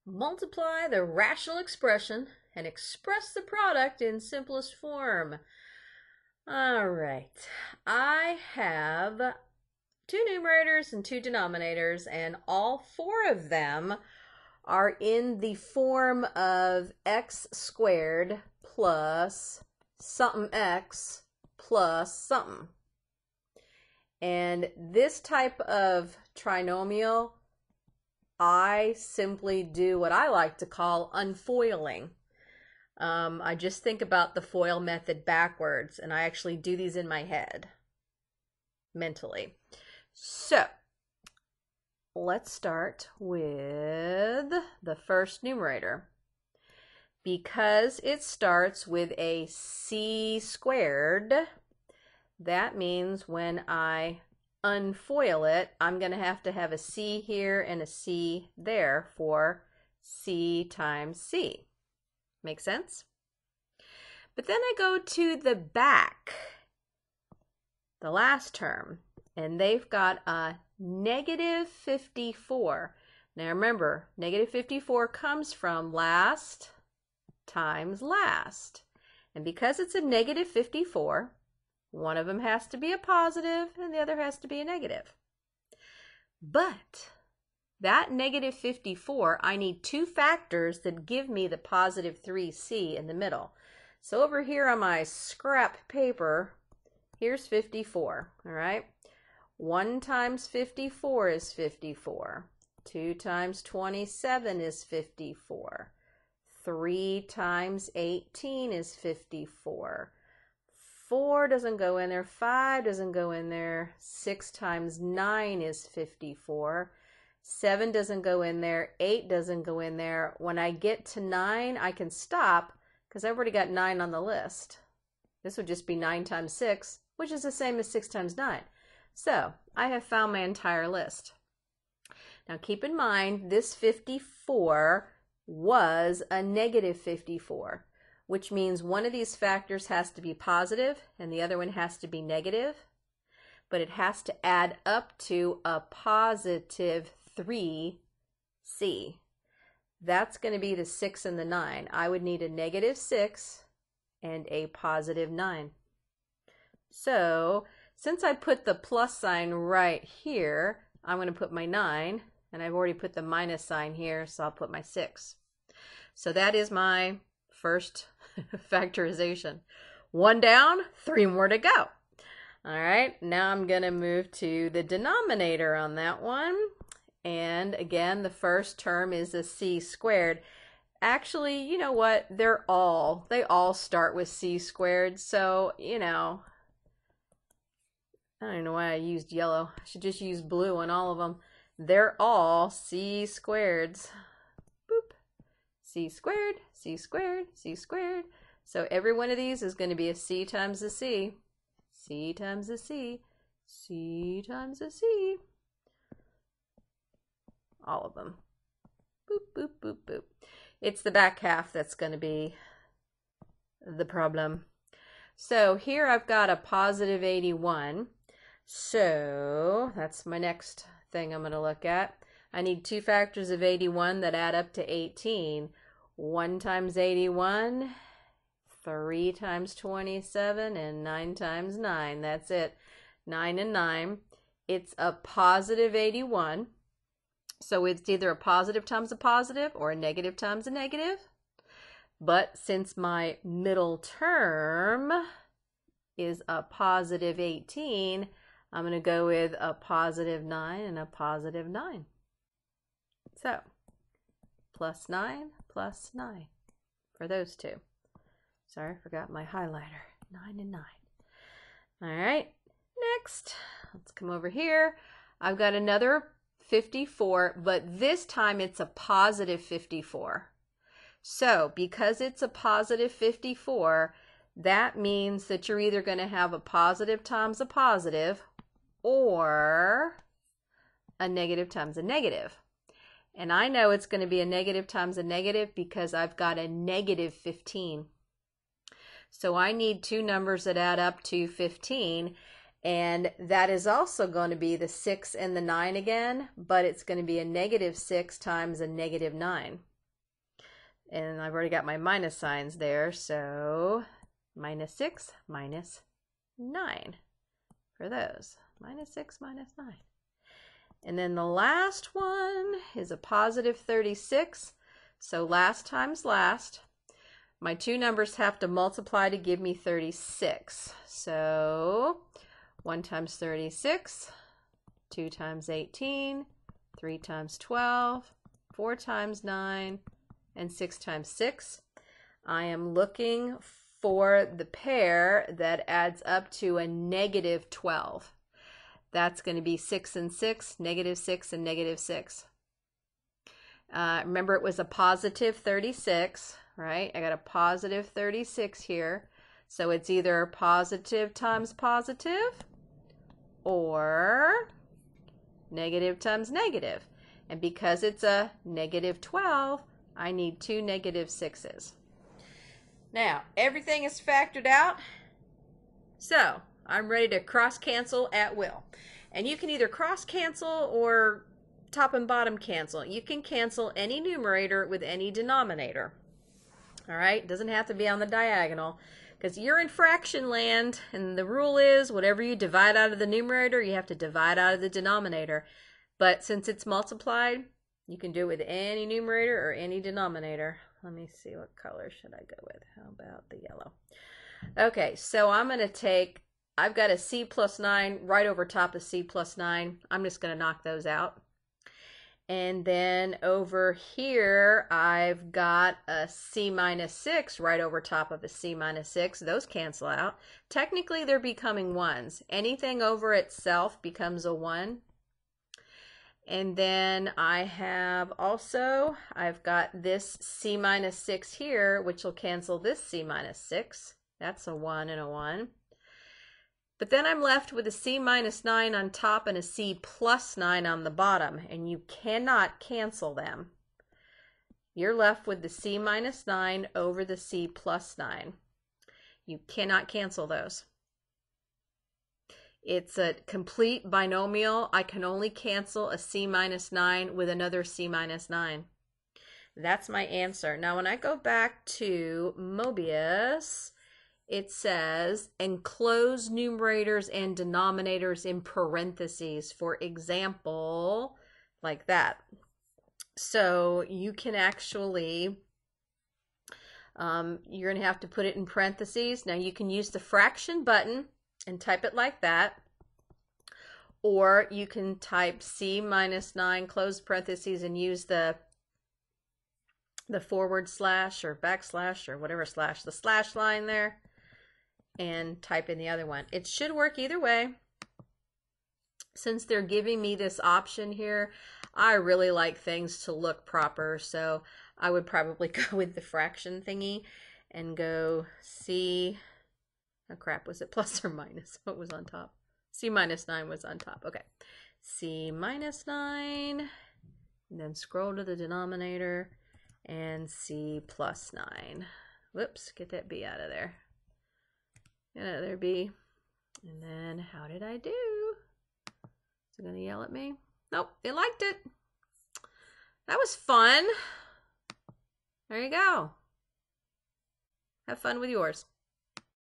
Multiply the rational expression and express the product in simplest form. All right, I have two numerators and two denominators, and all four of them are in the form of x squared plus something x plus something. And this type of trinomial, I simply do what I like to call unfoiling. I just think about the FOIL method backwards, and I actually do these in my head, mentally. So, let's start with the first numerator. Because it starts with a c squared, that means when I unfoil it, I'm going to have a c here and a c there for c times c. Make sense? But then I go to the back, the last term, and they've got a negative 54. Now remember, negative 54 comes from last times last. And because it's a negative 54, one of them has to be a positive and the other has to be a negative. But that negative 54, I need two factors that give me the positive 3c in the middle. So over here on my scrap paper, here's 54, all right? 1 times 54 is 54. 2 times 27 is 54. 3 times 18 is 54. 4 doesn't go in there. 5 doesn't go in there. 6 times 9 is 54. 7 doesn't go in there. 8 doesn't go in there. When I get to 9, I can stop because I've already got 9 on the list. This would just be 9 times 6, which is the same as 6 times 9. So I have found my entire list. Now keep in mind, this 54 was a negative 54, which means one of these factors has to be positive and the other one has to be negative, but it has to add up to a positive 3c. That's going to be the 6 and the 9. I would need a negative 6 and a positive 9. So since I put the plus sign right here, I'm going to put my 9, and I've already put the minus sign here, so I'll put my 6. So that is my first factorization. 1 down, 3 more to go. All right, now I'm going to move to the denominator on that one. And again, the first term is a c squared. Actually, you know what? They all start with c squared. So, you know, I don't know why I used yellow. I should just use blue on all of them. They're all c squareds. Boop. C squared, c squared, c squared. So every one of these is going to be a c times a c. C times a c. C times a c. All of them. Boop, boop, boop, boop. It's the back half that's going to be the problem. So here I've got a positive 81. So that's my next thing I'm going to look at. I need two factors of 81 that add up to 18. 1 times 81, 3 times 27, and 9 times 9. That's it. 9 and 9. It's a positive 81. So it's either a positive times a positive or a negative times a negative. But since my middle term is a positive 18, I'm going to go with a positive 9 and a positive 9. So, plus 9 for those two. Sorry, I forgot my highlighter. 9 and 9. All right, next, let's come over here. I've got another 54, but this time it's a positive 54. So, because it's a positive 54, that means that you're either going to have a positive times a positive or a negative times a negative. And I know it's going to be a negative times a negative because I've got a negative 15. So I need two numbers that add up to 15, and that is also going to be the 6 and the 9 again, but it's going to be a negative 6 times a negative 9. And I've already got my minus signs there, so minus 6, minus 9 for those. Minus 6, minus 9. And then the last one is a positive 36. So last times last. My two numbers have to multiply to give me 36. So 1 times 36, 2 times 18, 3 times 12, 4 times 9, and 6 times 6. I am looking for the pair that adds up to a negative 12. That's going to be 6 and 6, negative 6 and negative 6. Remember, it was a positive 36, right? I got a positive 36 here. So it's either positive times positive or negative times negative. And because it's a negative 12, I need 2 negative 6s. Now, everything is factored out. So, I'm ready to cross cancel at will. And you can either cross cancel or top and bottom cancel. You can cancel any numerator with any denominator. All right, it doesn't have to be on the diagonal because you're in fraction land, and the rule is whatever you divide out of the numerator, you have to divide out of the denominator. But since it's multiplied, you can do it with any numerator or any denominator. Let me see, what color should I go with? How about the yellow? Okay, so I'm going to take, I've got a C plus 9 right over top of C plus 9. I'm just going to knock those out. And then over here, I've got a C minus 6 right over top of a C minus 6. Those cancel out. Technically, they're becoming 1s. Anything over itself becomes a 1. And then I have also, I've got this C minus 6 here, which will cancel this C minus 6. That's a 1 and a 1. But then I'm left with a C minus 9 on top and a C plus 9 on the bottom, and you cannot cancel them. You're left with the C minus 9 over the C plus 9. You cannot cancel those. It's a complete binomial. I can only cancel a C minus 9 with another C minus 9. That's my answer. Now, when I go back to Mobius, it says enclose numerators and denominators in parentheses, for example, like that. So you can actually, you're going to have to put it in parentheses. Now you can use the fraction button and type it like that. Or you can type C minus 9, close parentheses, and use the forward slash or backslash or whatever slash, the slash line there, and type in the other one. It should work either way. Since they're giving me this option here, I really like things to look proper, so I would probably go with the fraction thingy and go C, oh crap, was it plus or minus? What was on top? C minus 9 was on top. Okay, C minus 9, and then scroll to the denominator, and C plus 9. Whoops, get that B out of there. Get out of there, B. And then, how did I do? Is it going to yell at me? Nope, it liked it. That was fun. There you go. Have fun with yours.